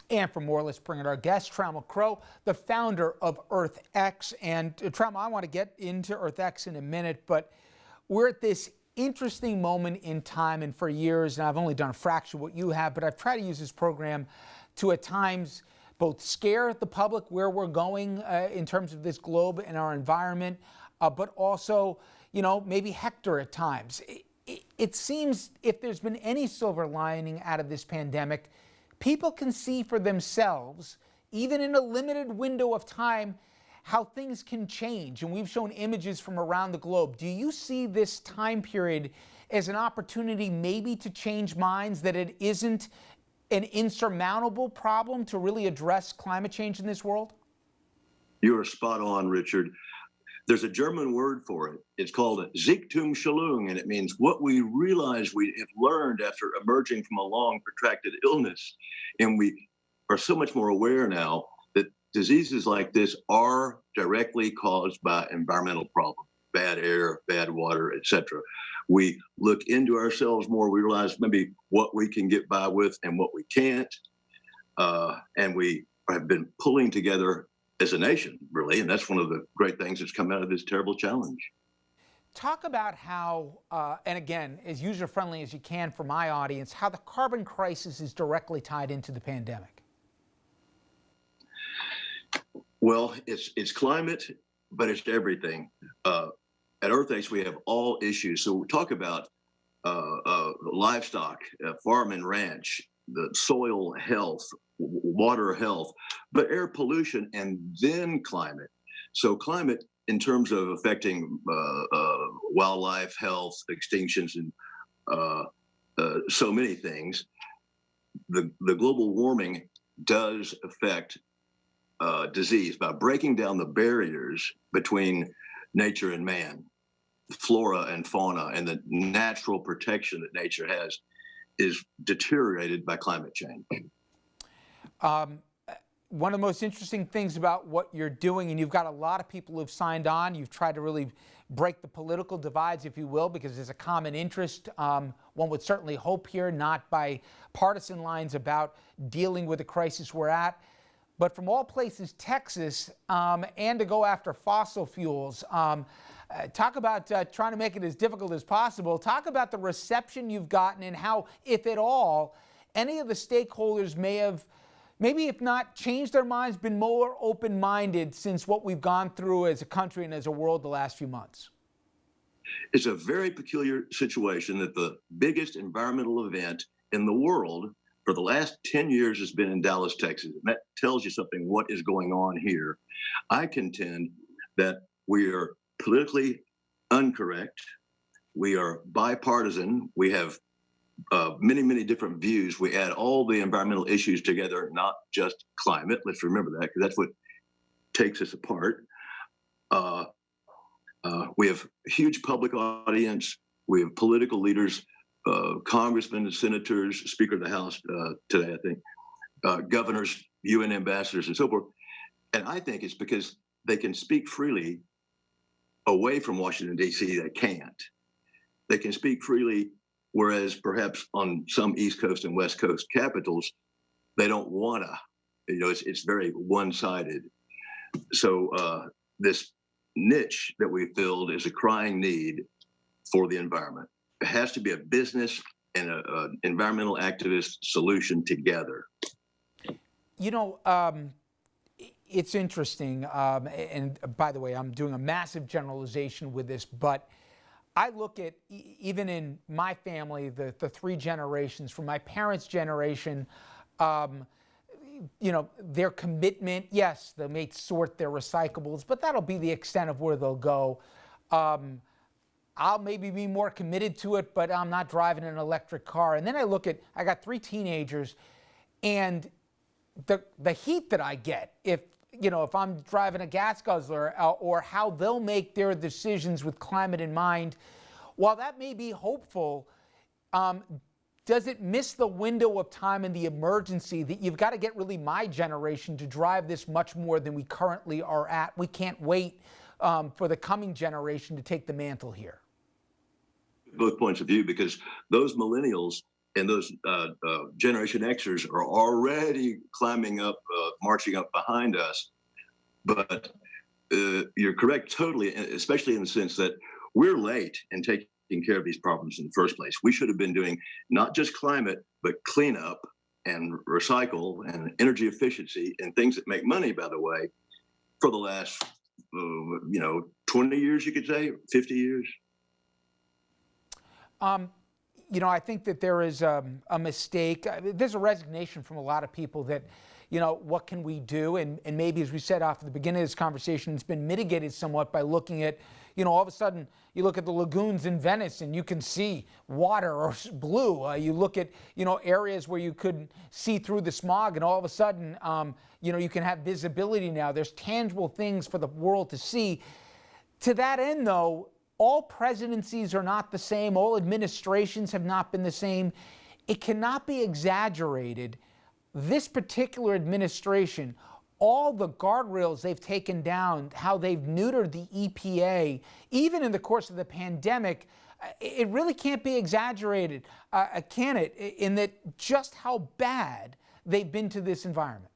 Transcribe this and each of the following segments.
And for more, let's bring in our guest, Trammell Crow, the founder of EarthX. And Trammell, I want to get into EarthX in a minute, but we're at this interesting moment in time, and for years, and I've only done a fraction of what you have, but I've tried to use this program to at times both scare the public where we're going in terms of this globe and our environment, but also, you know, maybe hector at times. It seems if there's been any silver lining out of this pandemic, people can see for themselves, even in a limited window of time, how things can change. And we've shown images from around the globe. Do you see this time period as an opportunity maybe to change minds, that it isn't an insurmountable problem to really address climate change in this world? You are spot on, Richard. There's a German word for it. It's called Sichtumstellung, and it means what we realize we have learned after emerging from a long, protracted illness. And we are so much more aware now that diseases like this are directly caused by environmental problems, bad air, bad water, etc. We look into ourselves more. We realize maybe what we can get by with and what we can't. And we have been pulling together as a nation, really, and that's one of the great things that's come out of this terrible challenge. Talk about how, and again, as user-friendly as you can for my audience, how the carbon crisis is directly tied into the pandemic. Well, it's climate, but it's everything. At EarthX, we have all issues. So we talk about livestock, farm and ranch, the soil health, water health, but air pollution, and then climate. So climate in terms of affecting wildlife health, extinctions, and so many things. The global warming does affect disease by breaking down the barriers between nature and man, flora and fauna, and the natural protection that nature has is deteriorated by climate change. One of the most interesting things about what you're doing, and you've got a lot of people who've signed on, you've tried to really break the political divides, if you will, because there's a common interest. One would certainly hope here, not by partisan lines about dealing with the crisis we're at, but from all places, Texas, and to go after fossil fuels. Talk about trying to make it as difficult as possible. Talk about the reception you've gotten and how, if at all, any of the stakeholders may have, maybe if not changed their minds, been more open-minded since what we've gone through as a country and as a world the last few months. It's a very peculiar situation that the biggest environmental event in the world for the last 10 years has been in Dallas, Texas. And that tells you something what is going on here. I contend that we are politically incorrect. We are bipartisan. We have many, many different views. We add all the environmental issues together, not just climate. Let's remember that, because that's what takes us apart. We have a huge public audience. We have political leaders, congressmen and senators, Speaker of the House today, I think, governors, UN ambassadors, and so forth. And I think it's because they can speak freely away from Washington, D.C. They can't. They can speak freely, whereas perhaps on some East Coast and West Coast capitals, they don't want to. You know, it's very one-sided. So this niche that we filled is a crying need for the environment. It has to be a business and an environmental activist solution together. You know, it's interesting, and by the way, I'm doing a massive generalization with this, but I look at, even in my family, the three generations, from my parents' generation, you know, their commitment, yes, they may sort their recyclables, but that'll be the extent of where they'll go. I'll maybe be more committed to it, but I'm not driving an electric car. And then I look at, I got 3 teenagers, and the heat that I get if, you know, if I'm driving a gas guzzler, or how they'll make their decisions with climate in mind, while that may be hopeful, does it miss the window of time and the emergency that you've got to get really my generation to drive this much more than we currently are at? We can't wait for the coming generation to take the mantle here. Both points of view, because those millennials and those Generation Xers are already climbing up, marching up behind us. But you're correct totally, especially in the sense that we're late in taking care of these problems in the first place. We should have been doing not just climate, but cleanup and recycle and energy efficiency and things that make money, by the way, for the last, 20 years, you could say, 50 years. I think that there is a mistake. There's a resignation from a lot of people that, what can we do? And maybe, as we said off at the beginning of this conversation, it's been mitigated somewhat by looking at, all of a sudden, you look at the lagoons in Venice and you can see water or blue. You look at, areas where you couldn't see through the smog, and all of a sudden, you can have visibility now. There's tangible things for the world to see. To that end, though, all presidencies are not the same. All administrations have not been the same. It cannot be exaggerated. This particular administration, all the guardrails they've taken down, how they've neutered the EPA, even in the course of the pandemic, it really can't be exaggerated, can it? In that just how bad they've been to this environment.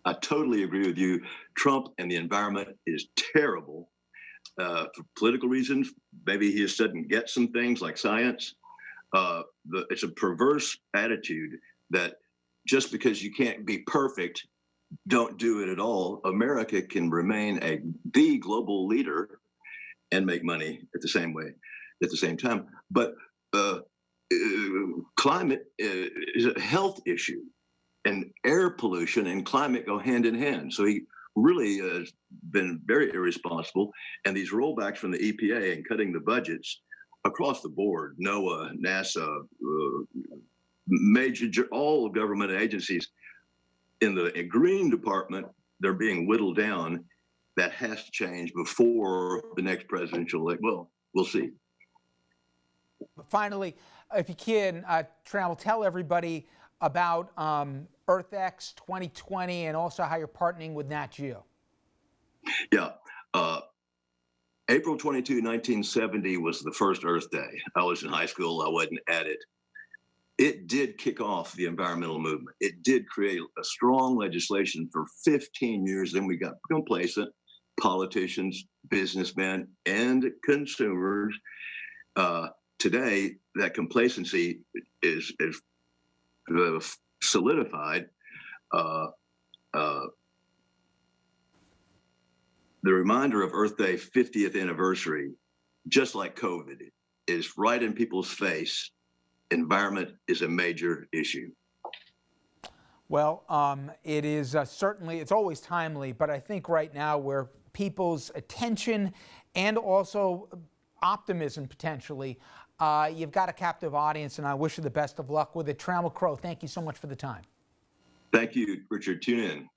I totally agree with you. Trump and the environment is terrible. For political reasons, maybe he just doesn't get some things like science. It's a perverse attitude that just because you can't be perfect, don't do it at all. America can remain the global leader and make money at the same time. But climate is a health issue, and air pollution and climate go hand in hand. So he really has been very irresponsible. And these rollbacks from the EPA and cutting the budgets across the board, NOAA, NASA, all government agencies in the green department, they're being whittled down. That has to change before the next presidential election. Well, we'll see. Finally, if you can, Trammell, tell everybody about EarthX 2020 and also how you're partnering with Nat Geo. Yeah. April 22, 1970 was the first Earth Day. I was in high school. I wasn't at it. It did kick off the environmental movement. It did create a strong legislation for 15 years. Then we got complacent. Politicians, businessmen, and consumers. Today, that complacency is solidified. The reminder of Earth Day 50th anniversary, just like COVID, is right in people's face. Environment is a major issue. Well, it is certainly, it's always timely, but I think right now where people's attention and also optimism potentially, you've got a captive audience, and I wish you the best of luck with it. Trammell Crow, thank you so much for the time. Thank you, Richard. Tune in.